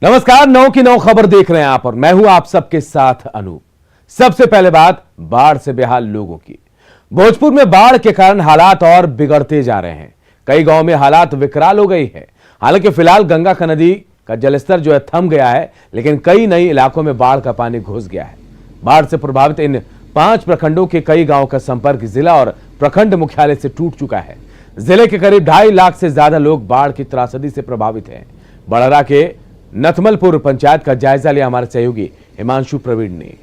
नमस्कार, 9 की 9 खबर देख रहे हैं आप और मैं हूं आप सबके साथ अनूप। सबसे पहले बात बाढ़ से बेहाल लोगों की। भोजपुर में बाढ़ के कारण हालात और बिगड़ते जा रहे हैं। कई गांव में हालात विकराल हो गई है। हालांकि फिलहाल गंगा का नदी का जलस्तर जो है थम गया है, लेकिन कई नई इलाकों में बाढ़ का पानी घुस गया है। बाढ़ से प्रभावित इन 5 प्रखंडों के कई गांवों का संपर्क जिला और प्रखंड मुख्यालय से टूट चुका है। जिले के करीब 2.5 लाख से ज्यादा लोग बाढ़ की त्रासदी से प्रभावित हैं। बड़हरा के नथमलपुर पंचायत का जायजा लिया हमारे सहयोगी हिमांशु प्रवीण ने।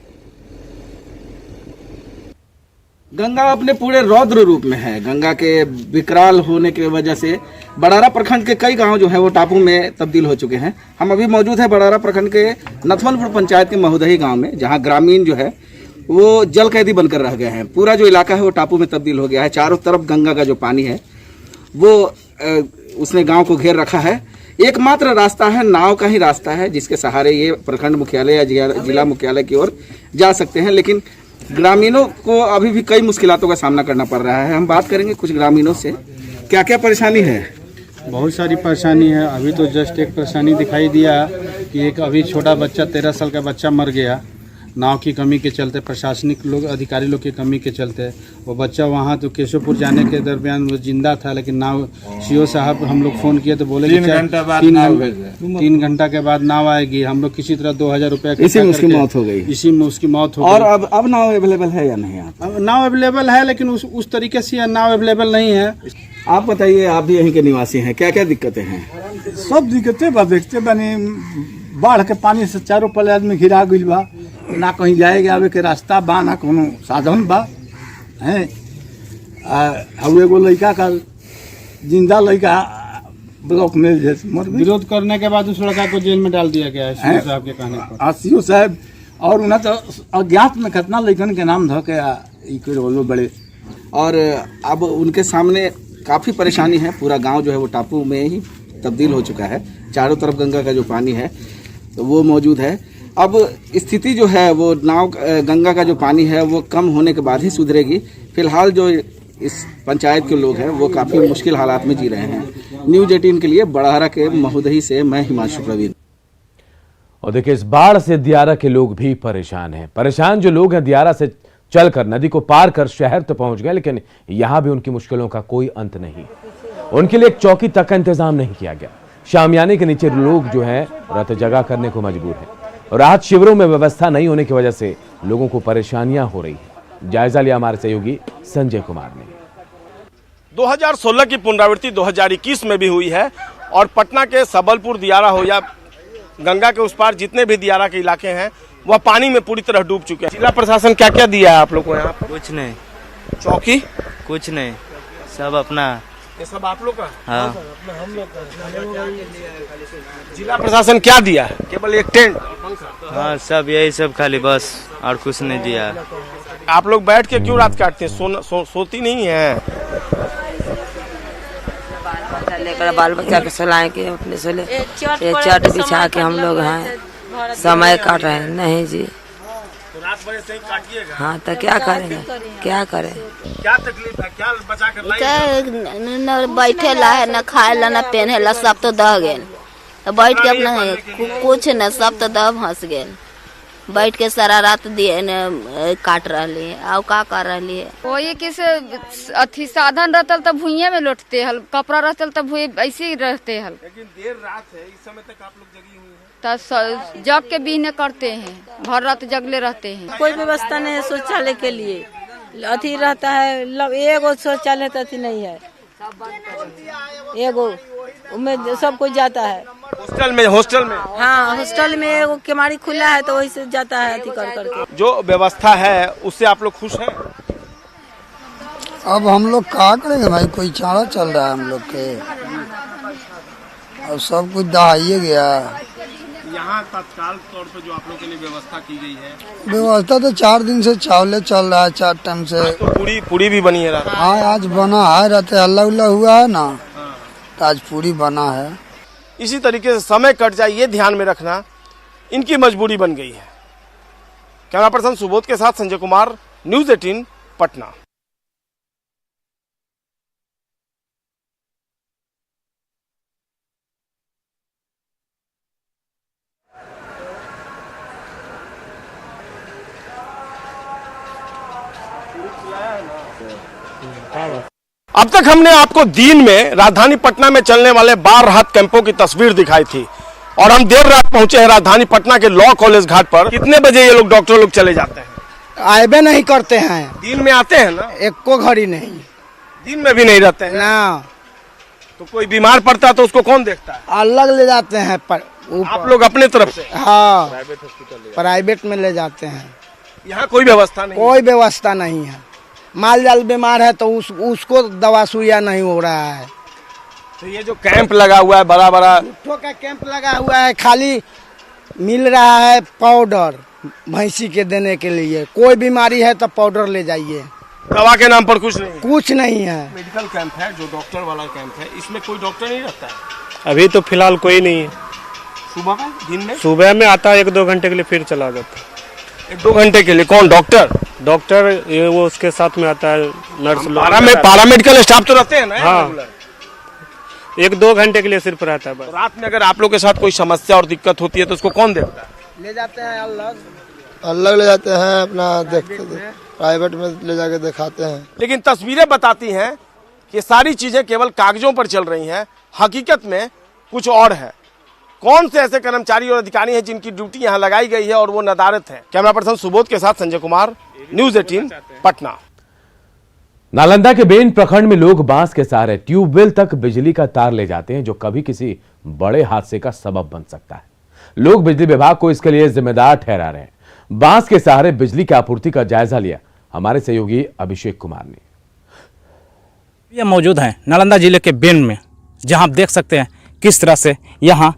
गंगा अपने पूरे रौद्र रूप में है। गंगा के विकराल होने की वजह से बड़ारा प्रखंड के कई गांव जो है वो टापू में तब्दील हो चुके हैं। हम अभी मौजूद है बड़ारा प्रखंड के नथमलपुर पंचायत के महुदही गांव में, जहां ग्रामीण जो है वो जल कैदी बनकर रह गए हैं। पूरा जो इलाका है वो टापू में तब्दील हो गया है। चारों तरफ गंगा का जो पानी है वो उसने गाँव को घेर रखा है। एकमात्र रास्ता है, नाव का ही रास्ता है, जिसके सहारे ये प्रखंड मुख्यालय या जिला मुख्यालय की ओर जा सकते हैं। लेकिन ग्रामीणों को अभी भी कई मुश्किलों का सामना करना पड़ रहा है। हम बात करेंगे कुछ ग्रामीणों से, क्या क्या परेशानी है। बहुत सारी परेशानी है। अभी तो जस्ट एक परेशानी दिखाई दिया कि एक अभी छोटा बच्चा 13 साल का बच्चा मर गया नाव की कमी के चलते, प्रशासनिक लोग अधिकारी लोग की कमी के चलते। वो बच्चा वहाँ तो केशवपुर जाने के दरमियान वो जिंदा था, लेकिन नाव सीओ साहब हम लोग फ़ोन किए तो बोले कि 3 घंटा के बाद नाव आएगी। हम लोग किसी तरह 2000 रुपये इसी में उसकी मौत हो गई। इसी में उसकी मौत हो और गई। अब नाव अवेलेबल है या नहीं? अब नाव अवेलेबल है, लेकिन उस तरीके से नाव अवेलेबल नहीं है। आप बताइए, आप भी यहीं के निवासी हैं, क्या क्या दिक्कतें हैं? सब दिक्कतें बा, देखते बने बाढ़ के पानी से चारों पल्ले आदमी घिरा गइल बा। ना कहीं जाए आवे के रास्ता बा, ना कोनो साधन बा है। एगो लड़का का जिंदा लड़का ब्लॉक में मर गई। विरोध करने के बाद उस लड़का को जेल में डाल दिया गया है सीओ साहब के कहने पर। सीओ साहब और उन्हें तो अज्ञात में कितना लड़कन के नाम धो के बड़े। और अब उनके सामने काफ़ी परेशानी है। पूरा गांव जो है वो टापू में ही तब्दील हो चुका है। चारों तरफ गंगा का जो पानी है तो वो मौजूद है। अब स्थिति जो है वो गंगा का जो पानी है वो कम होने के बाद ही सुधरेगी। फिलहाल जो इस पंचायत के लोग हैं वो काफ़ी मुश्किल हालात में जी रहे हैं। न्यूज़ 18 के लिए बड़हरा के महुदही से मैं हिमांशु प्रवीण। और देखिए, इस बाढ़ से दियारा के लोग भी परेशान हैं। परेशान जो लोग हैं दियारा से चलकर नदी को पार कर शहर तो पहुंच गए, लेकिन यहां भी उनकी मुश्किलों का कोई अंत नहीं। उनके लिए एक चौकी तक का इंतजाम नहीं किया गया। शामियाने के नीचे लोग जो हैं रात जगह करने को मजबूर हैं और राहत शिविरों में व्यवस्था नहीं होने की वजह से लोगों को परेशानियां हो रही हैं। जायजा लिया हमारे सहयोगी संजय कुमार ने। 2016 की पुनरावृत्ति 2021 में भी हुई है और पटना के सबलपुर दियारा हो या गंगा के उस पार जितने भी दियारा के इलाके हैं वह पानी में पूरी तरह डूब चुके हैं। जिला प्रशासन क्या क्या दिया है आप लोग को यहाँ पर? कुछ नहीं। चौकी कुछ नहीं, सब अपना। ये सब आप लोग का? हाँ। हम लोग का। जिला प्रशासन क्या दिया है? केवल एक टेंट? हाँ, सब यही सब खाली, बस और कुछ नहीं दिया। आप लोग बैठ के क्यों रात काटते हैं? सोती नहीं है? लेकर बाल बच्चा के सुलाए के अपने से चट बिछा के हम लोग हैं समय काट रहे हैं। नहीं जी, तो रात भर से ही काटिएगा? हाँ, तो क्या करेंगे, क्या करें? क्या तकलीफ है? क्या बचा कर लाई? न बैठे ला है, न खाए ला, न पहने ला, सब तो दह गए। बैठ के अपना कुछ न, सब तो दह हंस गए। बैठ के सारा रात दिए न काट रही है। आओ का कर रही है? कोई किस अथी साधन रहतल तब भुइये में लौटते हल, कपड़ा रहतल तब भुइये ऐसे ही रहते हल। लेकिन देर रात है, इस समय तक आप लोग जगी हुई हैं। तब जग के बीने करते हैं, भर रात जगले रहते हैं। कोई व्यवस्था नहीं है शौचालय के लिए। अथी रहता है, एगो शौचालय तो अथी नहीं है, एगो उनमें सब कोई जाता है। हॉस्टल में हाँ, हॉस्टल में एगो केमारी खुला है तो वही से जाता है अथी कर करके। जो व्यवस्था है उससे आप लोग खुश हैं? अब हम लोग क्या करेंगे भाई, कोई चारा चल रहा है हम लोग के। अब सब कुछ दहाइए गया। यहाँ तत्काल तौर पर जो आप लोग के लिए व्यवस्था की गई है? व्यवस्था तो 4 दिन से चावले चल रहा है, 4 टाइम से। तो पूरी भी बनी है रात? हाँ, आज बना है। रात हल्ला उल्ला हुआ है ना, तो आज पूरी बना है। इसी तरीके से समय कट जाए ये ध्यान में रखना इनकी मजबूरी बन गई है। कैमरा पर्सन सुबोध के साथ संजय कुमार, न्यूज़ 18 पटना। अब तक हमने आपको दिन में राजधानी पटना में चलने वाले बाढ़ राहत कैंपों की तस्वीर दिखाई थी और हम देर रात पहुंचे हैं राजधानी पटना के लॉ कॉलेज घाट पर। कितने बजे ये लोग डॉक्टर लोग चले जाते हैं? आएबे नहीं करते हैं, दिन में आते हैं ना? एक को घड़ी नहीं, दिन में भी नहीं रहते हैं ना। तो कोई बीमार पड़ता है तो उसको कौन देखता है? अलग ले जाते हैं आप लोग अपने तरफ से? हाँ, प्राइवेट में ले जाते हैं। यहाँ कोई व्यवस्था नहीं? कोई व्यवस्था नहीं है। माल जाल बीमार है तो उसको दवा सुइया नहीं हो रहा है। तो ये जो कैंप लगा हुआ है बड़ा बड़ा का कैंप लगा हुआ है, खाली मिल रहा है पाउडर भैंसी के देने के लिए। कोई बीमारी है तो पाउडर ले जाइए, दवा के नाम पर कुछ नहीं। कुछ नहीं है। मेडिकल कैंप है जो डॉक्टर वाला कैंप है, इसमें कोई डॉक्टर नहीं रहता है? अभी तो फिलहाल कोई नहीं है। सुबह में, दिन में? सुबह में आता है 1-2 घंटे के लिए, फिर चला जाता है। 1-2 घंटे के लिए? कौन डॉक्टर? डॉक्टर ये वो उसके साथ में आता है, नर्स लोग। पैरामेडिकल स्टाफ तो रहते हैं ना? हाँ, 1-2 घंटे के लिए सिर्फ रहता है बस। रात में अगर आप लोग के साथ कोई समस्या और दिक्कत होती है तो उसको कौन देखता है? ले जाते हैं अलग ले जाते हैं, अपना देखते प्राइवेट में ले जाके दिखाते हैं। लेकिन तस्वीरें बताती हैं कि सारी चीजें केवल कागजों पर चल रही हैं, हकीकत में कुछ और है। कौन से ऐसे कर्मचारी और अधिकारी हैं जिनकी ड्यूटी यहाँ लगाई गई है और वो नदारत है? कैमरा पर्सन सुबोध के साथ संजय कुमार, न्यूज़ 18 पटना। नालंदा के बेन प्रखंड में लोग बांस के सहारे ट्यूबवेल तक बिजली का तार ले जाते हैं, जो कभी किसी बड़े हादसे का सबब बन सकता है। लोग बिजली विभाग को इसके लिए जिम्मेदार ठहरा रहे हैं। बांस के सहारे बिजली की आपूर्ति का जायजा लिया हमारे सहयोगी अभिषेक कुमार ने। ये मौजूद हैं नालंदा जिले के बेन में, जहां आप देख सकते हैं किस तरह से यहां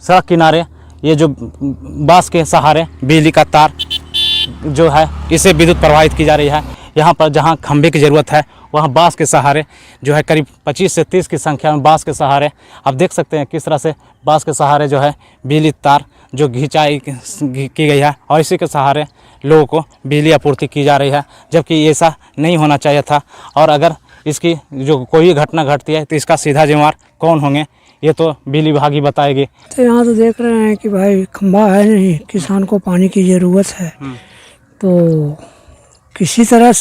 सड़क किनारे ये जो बांस के सहारे बिजली का तार जो है इसे विद्युत प्रवाहित की जा रही है। यहाँ पर जहाँ खंभे की ज़रूरत है वहाँ बांस के सहारे जो है करीब 25 से 30 की संख्या में बांस के सहारे आप देख सकते हैं किस तरह से बांस के सहारे जो है बिजली तार जो खिंचाई की गई है और इसी के सहारे लोगों को बिजली आपूर्ति की जा रही है, जबकि ऐसा नहीं होना चाहिए था। और अगर इसकी जो कोई घटना घटती है तो इसका सीधा जिम्मेदार कौन होंगे, ये तो बिजली विभाग ही बताएगी। तो यहाँ तो देख रहे हैं कि भाई खंभा है नहीं, किसान को पानी की ज़रूरत है, तो किसी तरह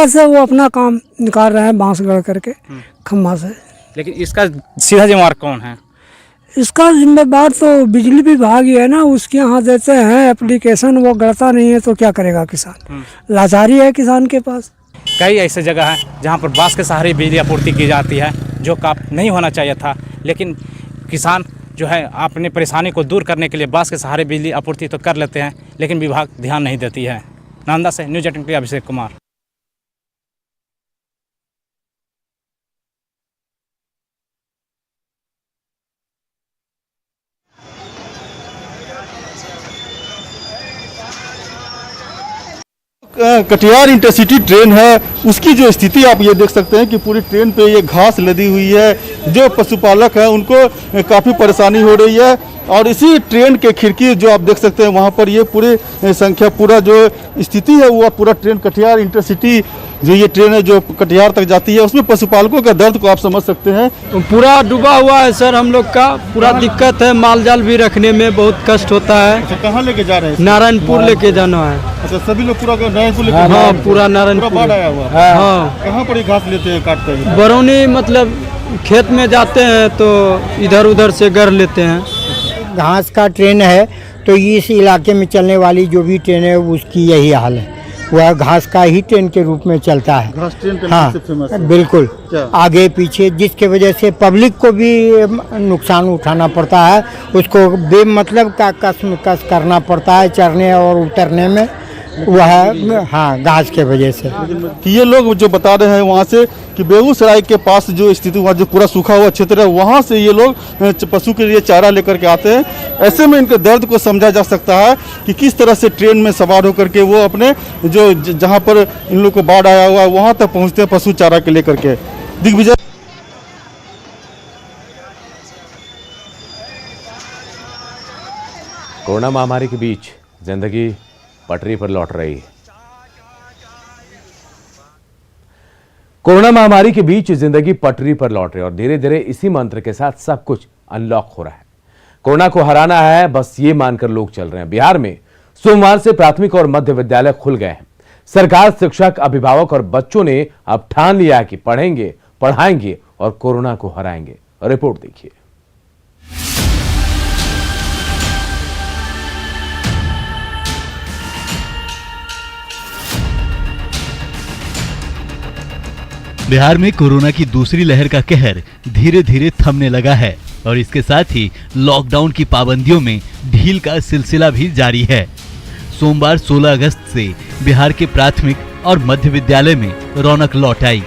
से वो अपना काम निकाल रहे हैं बांस गढ़ करके खंभा से। लेकिन इसका सीधा जिम्मेदार कौन है? इसका जिम्मेदार तो बिजली विभाग ही है ना। उसके यहाँ देते हैं एप्लीकेशन, वो गढ़ता नहीं है तो क्या करेगा किसान? लाचारी है किसान के पास। कई ऐसे जगह हैं जहाँ पर बांस के सहारे बिजली आपूर्ति की जाती है, जो काम नहीं होना चाहिए था, लेकिन किसान जो है अपनी परेशानी को दूर करने के लिए बांस के सहारे बिजली आपूर्ति तो कर लेते हैं, लेकिन विभाग ध्यान नहीं देती है। नालंदा से न्यूज़ 18 के लिए अभिषेक कुमार। कटिहार इंटरसिटी ट्रेन है, उसकी जो स्थिति आप ये देख सकते हैं कि पूरी ट्रेन पे ये घास लदी हुई है। जो पशुपालक हैं उनको काफ़ी परेशानी हो रही है। और इसी ट्रेन के खिड़की जो आप देख सकते हैं वहाँ पर ये पूरी संख्या, पूरा जो स्थिति है वो पूरा ट्रेन कटिहार इंटरसिटी जो ये ट्रेन है जो कटिहार तक जाती है, उसमें पशुपालकों का दर्द को आप समझ सकते हैं। तो पूरा डूबा हुआ है सर, हम लोग का पूरा दिक्कत है, माल जाल भी रखने में बहुत कष्ट होता है। अच्छा, कहाँ लेके जा रहे हैं? नारायणपुर लेके जाना है। अच्छा, सभी लोग पूरा नारायणपुर लेके? हाँ, पूरा नारायणपुर। बाढ़ आया हुआ? हाँ। कहाँ पर घास लेते हैं काट कर? बरौनी, मतलब खेत में जाते हैं तो इधर उधर से गढ़ लेते हैं। घास का ट्रेन है तो इस इलाके में चलने वाली जो भी ट्रेन है उसकी यही हाल है, वह घास का ही ट्रेन के रूप में चलता है। घास ट्रेन के हाँ, से फेमस है। बिल्कुल आगे पीछे, जिसके वजह से पब्लिक को भी नुकसान उठाना पड़ता है, उसको बेमतलब का कस करना पड़ता है चढ़ने और उतरने में, वह हाँ घास के वजह से। कि ये लोग जो बता रहे हैं वहाँ से कि बेगूसराय के पास जो स्थिति हुआ, जो पूरा सूखा हुआ क्षेत्र है, वहाँ से ये लोग पशु के लिए चारा लेकर के आते हैं। ऐसे में इनके दर्द को समझा जा सकता है कि किस तरह से ट्रेन में सवार होकर के वो अपने जो जहाँ पर इन लोग को बाढ़ आया हुआ है वहाँ तक पहुँचते हैं पशु चारा के लेकर के। दिग्विजय। कोरोना महामारी के बीच जिंदगी पटरी पर लौट रही है। कोरोना महामारी के बीच जिंदगी पटरी पर लौट रही है और धीरे धीरे इसी मंत्र के साथ सब कुछ अनलॉक हो रहा है। कोरोना को हराना है, बस ये मानकर लोग चल रहे हैं। बिहार में सोमवार से प्राथमिक और मध्य विद्यालय खुल गए हैं। सरकार, शिक्षक, अभिभावक और बच्चों ने अब ठान लिया कि पढ़ेंगे, पढ़ाएंगे और कोरोना को हराएंगे। रिपोर्ट देखिए। बिहार में कोरोना की दूसरी लहर का कहर धीरे धीरे थमने लगा है और इसके साथ ही लॉकडाउन की पाबंदियों में ढील का सिलसिला भी जारी है। सोमवार 16 अगस्त से बिहार के प्राथमिक और मध्य विद्यालय में रौनक लौट आई।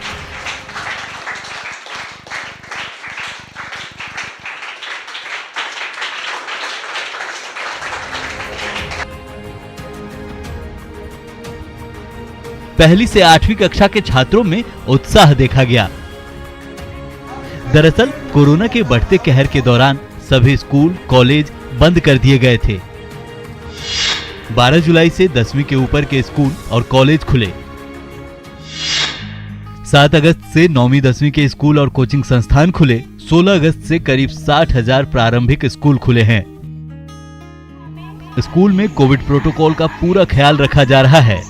पहली से 8वीं कक्षा के छात्रों में उत्साह देखा गया। दरअसल कोरोना के बढ़ते कहर के दौरान सभी स्कूल, कॉलेज बंद कर दिए गए थे। 12 जुलाई से 10वीं के ऊपर के स्कूल और कॉलेज खुले। 7 अगस्त से 9वीं 10वीं के स्कूल और कोचिंग संस्थान खुले। 16 अगस्त से करीब 60,000 प्रारंभिक स्कूल खुले हैं। स्कूल में कोविड प्रोटोकॉल का पूरा ख्याल रखा जा रहा है।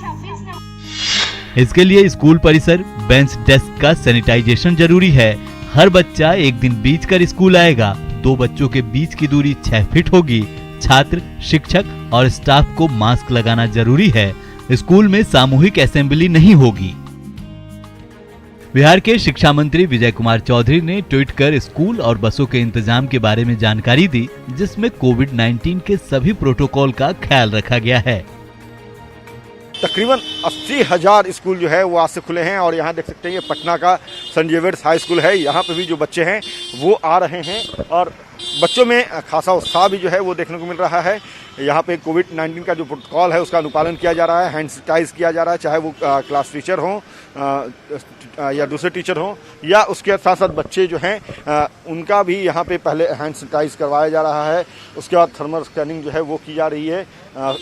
इसके लिए स्कूल परिसर, बेंच, डेस्क का सैनिटाइजेशन जरूरी है। हर बच्चा एक दिन बीच कर स्कूल आएगा। 2 बच्चों के बीच की दूरी 6 फीट होगी। छात्र, शिक्षक और स्टाफ को मास्क लगाना जरूरी है। स्कूल में सामूहिक असेंबली नहीं होगी। बिहार के शिक्षा मंत्री विजय कुमार चौधरी ने ट्वीट कर स्कूल और बसों के इंतजाम के बारे में जानकारी दी, जिसमें कोविड-19 के सभी प्रोटोकॉल का ख्याल रखा गया है। तकरीबन 80,000 स्कूल जो है वो आज से खुले हैं और यहाँ देख सकते हैं ये पटना का सेंट जेवियर्स हाई स्कूल है। यहाँ पे भी जो बच्चे हैं वो आ रहे हैं और बच्चों में खासा उत्साह भी जो है वो देखने को मिल रहा है। यहाँ पे कोविड-19 का जो प्रोटोकॉल है उसका अनुपालन किया जा रहा है, हैंड सैनिटाइज किया जा रहा है, चाहे वो क्लास टीचर हों या दूसरे टीचर हों या उसके साथ साथ बच्चे जो हैं उनका भी यहाँ पे पहले हैंड सैनिटाइज करवाया जा रहा है। उसके बाद थर्मल स्कैनिंग जो है वो की जा रही है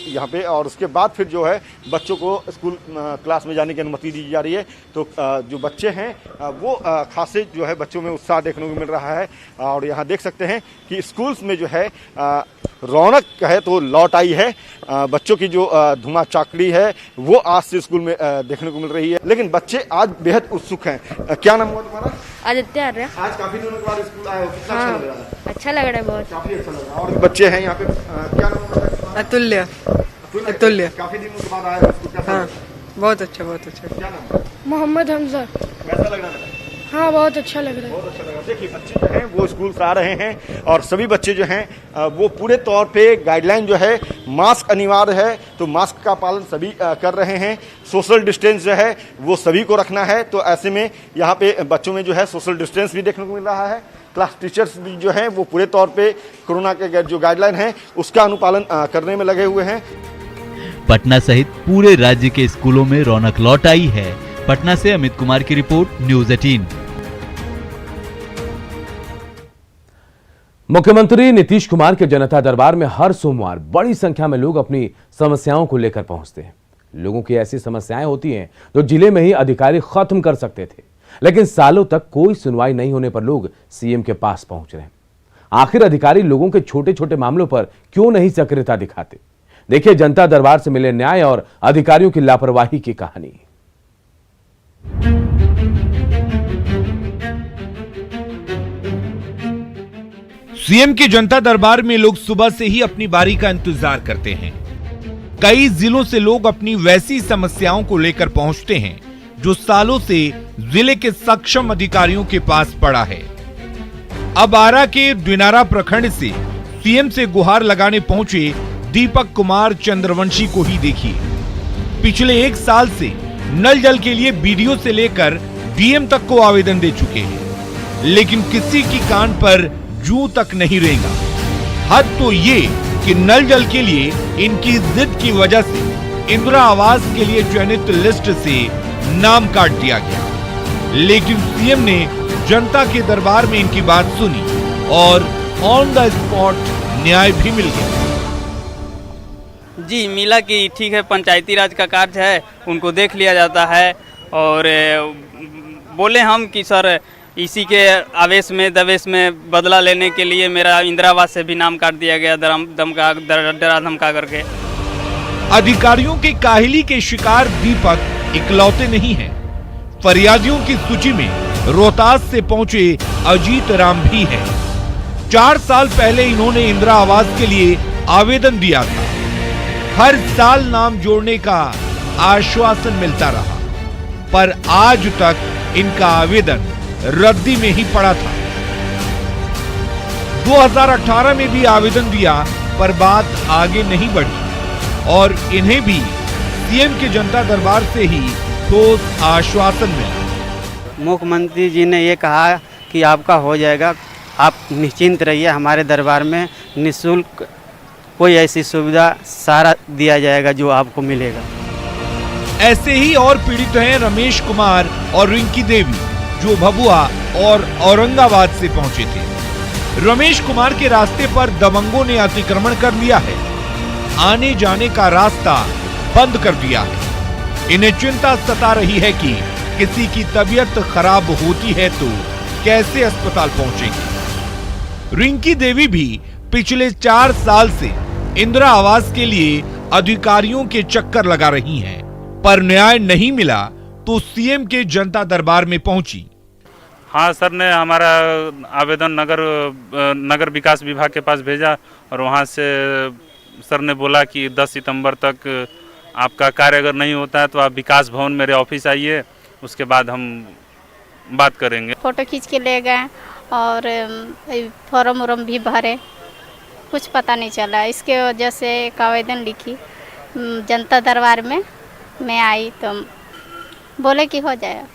यहाँ पे और उसके बाद फिर जो है बच्चों को स्कूल क्लास में जाने की अनुमति दी जा रही है। तो जो बच्चे हैं वो खासे जो है बच्चों में उत्साह देखने को मिल रहा है और यहाँ देख सकते हैं कि स्कूल्स में जो है रौनक है तो लौट आई है। बच्चों की जो धुआं चाकड़ी है वो आज से स्कूल में देखने को मिल रही है, लेकिन बच्चे आज बेहद उत्सुक हैं। क्या नाम हुआ तुम्हारा? आदित्य आर्य। आज काफी दिनों के बाद स्कूल आए हो, कितना अच्छा लग रहा है? अच्छा लग रहा है बहुत, काफी अच्छा लग रहा है। और बच्चे हैं यहाँ पे, क्या नाम है? अतुल्य। अतुल्य। काफी दिनों के बाद आए हो स्कूल, कैसा? बहुत अच्छा, बहुत अच्छा। क्या नाम है? मोहम्मद हमजा। कैसा लग रहा है? हाँ बहुत अच्छा लग रहा है। बहुत अच्छा लगा। देखिए बच्चे जो हैं वो स्कूल से आ रहे हैं और सभी बच्चे जो हैं वो पूरे तौर पे गाइडलाइन जो है मास्क अनिवार्य है तो मास्क का पालन सभी कर रहे हैं। सोशल डिस्टेंस जो है वो सभी को रखना है, तो ऐसे में यहाँ पे बच्चों में जो है सोशल डिस्टेंस भी देखने को मिल रहा है। क्लास टीचर्स भी जो हैं वो पूरे तौर पे कोरोना के जो गाइडलाइन है उसका अनुपालन करने में लगे हुए हैं। पटना सहित पूरे राज्य के स्कूलों में रौनक लौट आई है। पटना से अमित कुमार की रिपोर्ट, न्यूज़ 18। मुख्यमंत्री नीतीश कुमार के जनता दरबार में हर सोमवार बड़ी संख्या में लोग अपनी समस्याओं को लेकर पहुंचते हैं। लोगों की ऐसी समस्याएं होती हैं जो जिले में ही अधिकारी खत्म कर सकते थे, लेकिन सालों तक कोई सुनवाई नहीं होने पर लोग सीएम के पास पहुंच रहे हैं। आखिर अधिकारी लोगों के छोटे छोटे मामलों पर क्यों नहीं सक्रियता दिखाते? देखिए जनता दरबार से मिले न्याय और अधिकारियों की लापरवाही की कहानी। सीएम के जनता दरबार में लोग सुबह से ही अपनी बारी का इंतजार करते हैं। कई जिलों से लोग अपनी वैसी समस्याओं को लेकर पहुंचते हैं जो सालों से जिले के सक्षम अधिकारियों के पास पड़ा है। अब आरा के दिनारा प्रखंड से सीएम से गुहार लगाने पहुंचे दीपक कुमार चंद्रवंशी को ही देखिए। पिछले 1 साल से नल जल के लिए बीडीओ से लेकर डीएम तक को आवेदन दे चुके हैं, लेकिन किसी की कान पर जूं तक नहीं रेंगा। हद तो ये कि नल जल के लिए इनकी जिद की वजह से इंदिरा आवास के लिए चयनित लिस्ट से नाम काट दिया गया, लेकिन सीएम ने जनता के दरबार में इनकी बात सुनी और ऑन द स्पॉट न्याय भी मिल गया। जी मिला कि ठीक है, पंचायती राज का कार्य है, उनको देख लिया जाता है और बोले हम कि सर इसी के आवेश में दवेश में बदला लेने के लिए मेरा इंदिरा आवास से भी नाम काट दिया गया, डरा धमका करके। अधिकारियों के काहिली के शिकार दीपक इकलौते नहीं हैं। फरियादियों की सूची में रोहतास से पहुंचे अजीत राम भी हैं। 4 साल पहले इन्होंने इंदिरा आवास के लिए आवेदन दिया था। हर साल नाम जोड़ने का आश्वासन मिलता रहा, पर आज तक इनका आवेदन रद्दी में ही पड़ा था। 2018 में भी आवेदन दिया, पर बात आगे नहीं बढ़ी और इन्हें भी सीएम के जनता दरबार से ही ठोस आश्वासन मिला। मुख्यमंत्री जी ने ये कहा कि आपका हो जाएगा, आप निश्चिंत रहिए, हमारे दरबार में निःशुल्क कोई ऐसी सुविधा सारा दिया जाएगा जो आपको मिलेगा। ऐसे ही और पीड़ित हैं रमेश कुमार और रिंकी देवी, जो भभुआ और औरंगाबाद से पहुंचे थे। रमेश कुमार के रास्ते पर दबंगों ने अतिक्रमण कर लिया है, आने जाने का रास्ता बंद कर दिया है। इन्हें चिंता सता रही है कि किसी की तबीयत खराब होती है तो कैसे अस्पताल पहुंचेंगे। रिंकी देवी भी पिछले 4 साल से इंदिरा आवास के लिए अधिकारियों के चक्कर लगा रही हैं, पर न्याय नहीं मिला तो सीएम के जनता दरबार में पहुंची। हाँ सर ने हमारा आवेदन नगर विकास विभाग के पास भेजा और वहाँ से सर ने बोला कि 10 सितंबर तक आपका कार्य अगर नहीं होता है तो आप विकास भवन मेरे ऑफिस आइए, उसके बाद हम बात करेंगे। फोटो खींच के ले गए और फॉर्म वॉर्म भी भरे, कुछ पता नहीं चला। इसके वजह से एक आवेदन लिखी जनता दरबार में, मैं आई तो बोले कि हो जाएगा।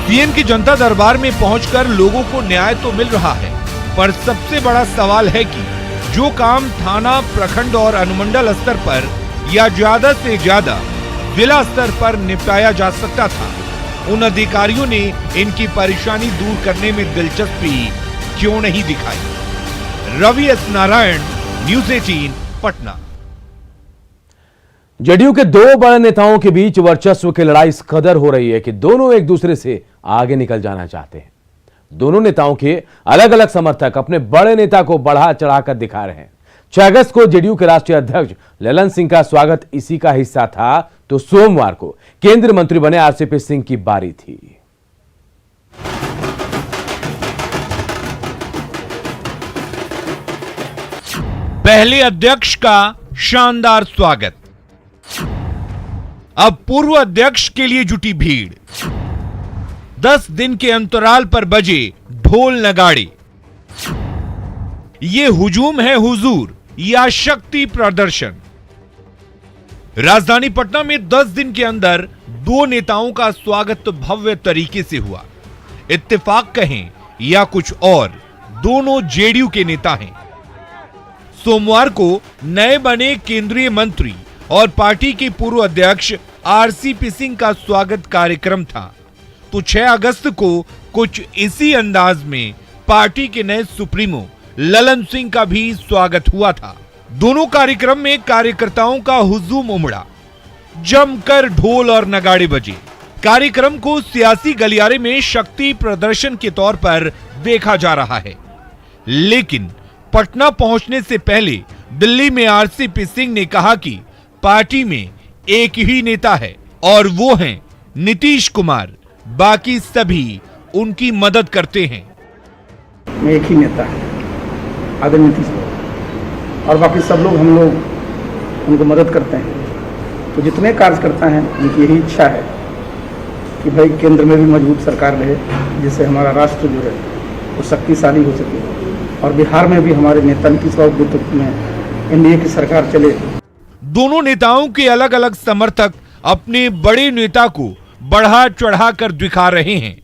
सीएम की जनता दरबार में पहुंचकर लोगों को न्याय तो मिल रहा है, पर सबसे बड़ा सवाल है कि जो काम थाना, प्रखंड और अनुमंडल स्तर पर या ज्यादा से ज्यादा जिला स्तर पर निपटाया जा सकता था, उन अधिकारियों ने इनकी परेशानी दूर करने में दिलचस्पी क्यों नहीं दिखाई। Ravi S Narayan, news 18 Patna. JDU के 2 बड़े नेताओं के बीच वर्चस्व की लड़ाई इस कदर हो रही है कि दोनों एक दूसरे से आगे निकल जाना चाहते हैं। दोनों नेताओं के अलग अलग समर्थक अपने बड़े नेता को बढ़ा चढ़ाकर दिखा रहे हैं। 6 अगस्त को जेडीयू के राष्ट्रीय अध्यक्ष ललन सिंह का स्वागत इसी का हिस्सा था, तो सोमवार को केंद्रीय मंत्री बने आरसीपी सिंह की बारी थी। पहले अध्यक्ष का शानदार स्वागत, अब पूर्व अध्यक्ष के लिए जुटी भीड़। 10 दिन के अंतराल पर बजे ढोल नगाड़े। ये हुजूम है हुजूर या शक्ति प्रदर्शन। राजधानी पटना में 10 दिन के अंदर 2 नेताओं का स्वागत भव्य तरीके से हुआ। इत्तेफाक कहें या कुछ और, दोनों जेडीयू के नेता हैं। सोमवार को नए बने केंद्रीय मंत्री और पार्टी के पूर्व अध्यक्ष आरसीपी सिंह का स्वागत कार्यक्रम था, तो 6 अगस्त को कुछ इसी अंदाज में पार्टी के नए सुप्रीमो ललन सिंह का भी स्वागत हुआ था। दोनों कार्यक्रम में कार्यकर्ताओं का हुजूम उमड़ा, जमकर ढोल और नगाड़े बजे। कार्यक्रम को सियासी गलियारे में शक्ति प्रदर्शन के तौर पर देखा जा रहा है, लेकिन पटना पहुंचने से पहले दिल्ली में आरसीपी सिंह ने कहा कि पार्टी में एक ही नेता है और वो हैं नीतीश कुमार, बाकी सभी उनकी मदद करते हैं। एक ही नेता है आदरणीय नीतीश कुमार, और बाकी सब लोग हम लोग उनको मदद करते हैं। तो जितने कार्यकर्ता हैं उनकी यही इच्छा है कि भाई केंद्र में भी मजबूत सरकार रहे, जिससे हमारा राष्ट्र जो है वो शक्तिशाली हो सके, और बिहार में भी हमारे नेता नीतीश बाबू नेतृत्व में एनडीए की सरकार चले। दोनों नेताओं के अलग अलग समर्थक अपने बड़े नेता को बढ़ा चढ़ा कर दिखा रहे हैं।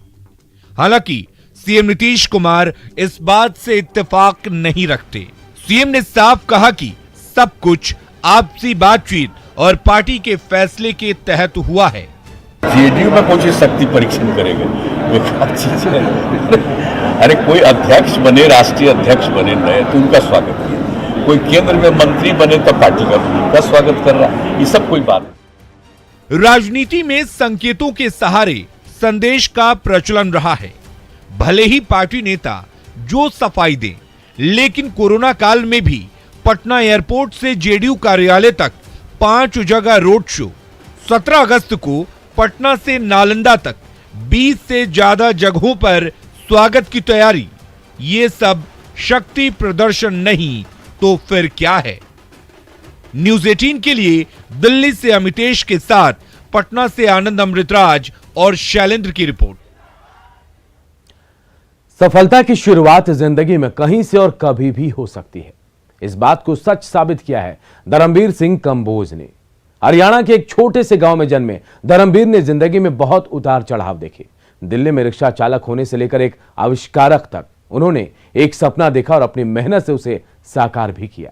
हालांकि सीएम नीतीश कुमार इस बात से इत्तेफाक नहीं रखते। सीएम ने साफ कहा कि सब कुछ आपसी बातचीत और पार्टी के फैसले के तहत हुआ है। जेडीयू में कौन सी शक्ति परीक्षण करेंगे, बेकार चीज है। अरे कोई अध्यक्ष बने, राष्ट्रीय अध्यक्ष बने नए तो उनका स्वागत किया, कोई केंद्र में मंत्री बने तो पार्टी का उनका स्वागत कर रहा है, ये सब कोई बात। राजनीति में संकेतों के सहारे संदेश का प्रचलन रहा है। भले ही पार्टी नेता जो सफाई दें, लेकिन कोरोना काल में भी पटना एयरपोर्ट से जेडीयू कार्यालय तक 5 जगह रोड शो, 17 अगस्त को पटना से नालंदा तक 20 से ज्यादा जगहों पर स्वागत की तैयारी। ये सब शक्ति प्रदर्शन नहीं तो फिर क्या है? न्यूज 18 के लिए दिल्ली से अमितेश के साथ पटना से आनंद अमृतराज और शैलेंद्र की रिपोर्ट। सफलता की शुरुआत जिंदगी में कहीं से और कभी भी हो सकती है। इस बात को सच साबित किया है धर्मवीर सिंह कंबोज ने। हरियाणा के एक छोटे से गांव में जन्मे धर्मवीर ने जिंदगी में बहुत उतार चढ़ाव देखे। दिल्ली में रिक्शा चालक होने से लेकर एक आविष्कारक तक उन्होंने एक सपना देखा और अपनी मेहनत से उसे साकार भी किया।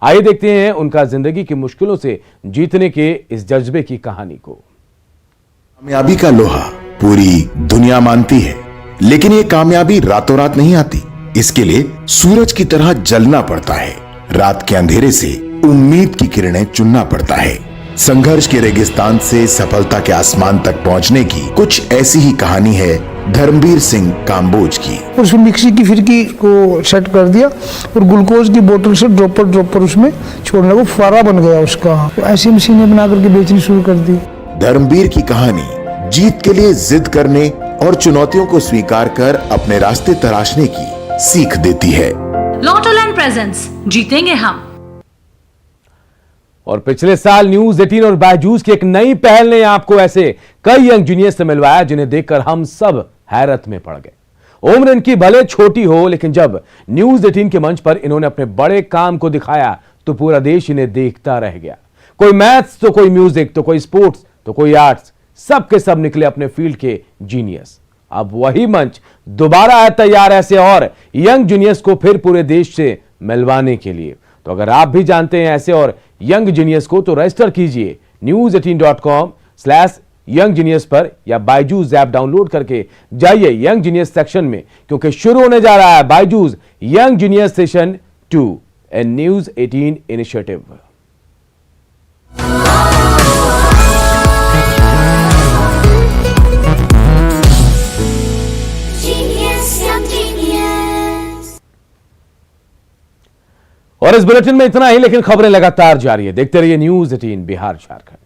आइए देखते हैं उनका जिंदगी की मुश्किलों से जीतने के इस जज्बे की कहानी को। कामयाबी का लोहा पूरी दुनिया मानती है, लेकिन ये कामयाबी रातों रात नहीं आती। इसके लिए सूरज की तरह जलना पड़ता है, रात के अंधेरे से उम्मीद की किरणें चुनना पड़ता है। संघर्ष के रेगिस्तान से सफलता के आसमान तक पहुंचने की कुछ ऐसी ही कहानी है धर्मवीर सिंह काम्बोज की। उसमें मिक्सी की फिरकी को सेट कर दिया और ग्लूकोज की बोतल से ड्रॉपर उसमें छोड़ने को फुवारा बन गया उसका। तो ऐसी मशीनें बना करके बेचनी शुरू कर दी। धर्मवीर की कहानी जीत के लिए जिद करने और चुनौतियों को स्वीकार कर अपने रास्ते तराशने की सीख देती है। लॉटोलैंड प्रेजेंट्स, जीतेंगे हम। और पिछले साल न्यूज 18 और बायजूस की एक नई पहल ने आपको ऐसे कई यंग जूनियर्स से मिलवाया जिन्हें देखकर हम सब हैरत में पड़ गए। उम्र इनकी भले छोटी हो, लेकिन जब न्यूज 18 के मंच पर इन्होंने अपने बड़े काम को दिखाया तो पूरा देश इन्हें देखता रह गया। कोई मैथ्स तो कोई म्यूजिक तो कोई स्पोर्ट्स तो कोई आर्ट्स, सब के सब निकले अपने फील्ड के जीनियस। अब वही मंच दोबारा है तैयार ऐसे और यंग जूनियर्स को फिर पूरे देश से मिलवाने के लिए। तो अगर आप भी जानते हैं ऐसे और यंग जीनियस को तो रजिस्टर कीजिए news18.com/young genius पर या बायजूस ऐप डाउनलोड करके जाइए यंग जीनियस सेक्शन में, क्योंकि शुरू होने जा रहा है बायजूस यंग जीनियस सेशन 2 ए न्यूज 18 इनिशिएटिव। और इस बुलेटिन में इतना ही, लेकिन खबरें लगातार जारी है। देखते रहिए न्यूज 18 बिहार झारखंड।